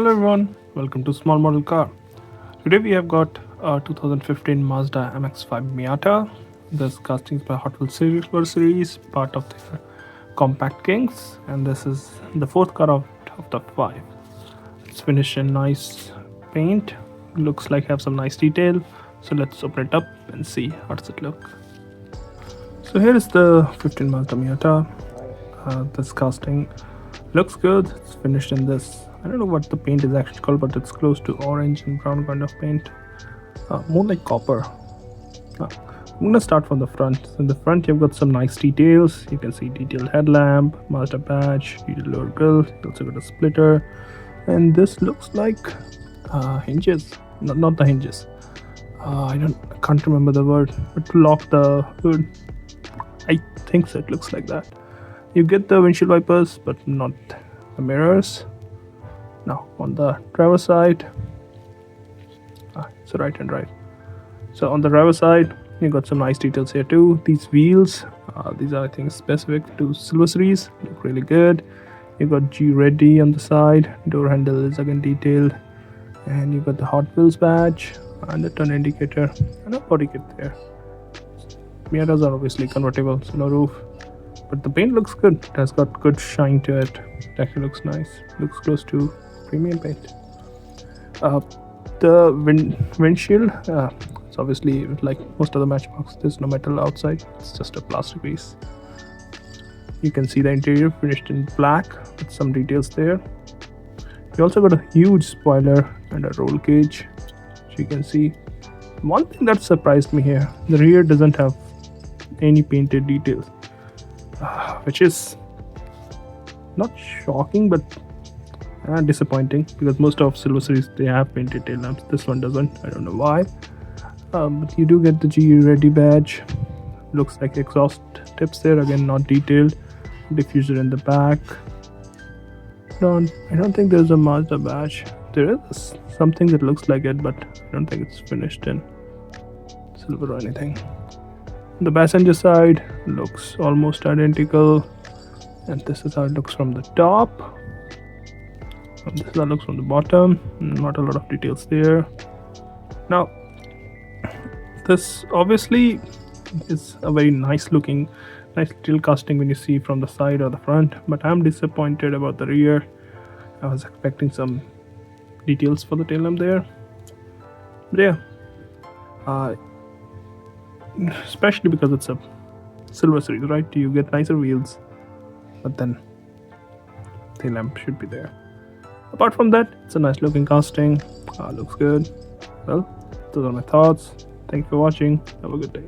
Hello everyone, welcome to Small Model Car. Today we have got a 2015 Mazda MX-5 Miata. This casting is by Hotwheels Silver Series, part of their Compact Kings, and this is the fourth car out of the five. It's finished in nice paint, looks like have some nice detail. So let's open it up and see how does it look. So here is the 15 Mazda Miata. This casting looks good. It's finished in this, I don't know what the paint is actually called, but it's close to orange and brown kind of paint, more like copper. I'm gonna start from the front. So in the front you've got some nice details. You can see detailed headlamp, Mazda badge, detailed lower grille. You also got a splitter, and this looks like hinges. Not the hinges. I can't remember the word, but to lock the hood. I think so. It looks like that. You get the windshield wipers, but not the mirrors. Now on the driver's side, it's right and right. So on the driver's side, you got some nice details here too. These wheels, these are I think specific to Silver Series, look really good. You got G ready on the side. Door handle is again detailed, and you got the Hotwheels badge and the turn indicator and a body kit there. Miatas are obviously convertible, so no roof, but the paint looks good. It has got good shine to it. It actually looks nice. Looks close to premium paint. The windshield, it's obviously like most of the Matchbox. There's no metal outside. It's just a plastic piece. You can see the interior finished in black with some details there. You also got a huge spoiler and a roll cage. So you can see one thing that surprised me here: the rear doesn't have any painted details, which is not shocking but disappointing, because most of Silver Series they have painted tail lamps. This one doesn't. I don't know why. But you do get the G ready badge. Looks like exhaust tips there, again not detailed. Diffuser in the back. I don't think there's a Mazda badge. There is something that looks like it, but I don't think it's finished in silver or anything. The passenger side looks almost identical, and this is how it looks from the top. And this is how it looks from the bottom. Not a lot of details there. Now, this obviously is a very nice detail casting when you see from the side or the front, but I'm disappointed about the rear. I was expecting some details for the tail lamp there. But yeah, especially because it's a Silver Series, right? You get nicer wheels, but then tail lamp should be there. Apart from that, it's a nice looking casting. Looks good. Well, those are my thoughts. Thank you for watching. Have a good day.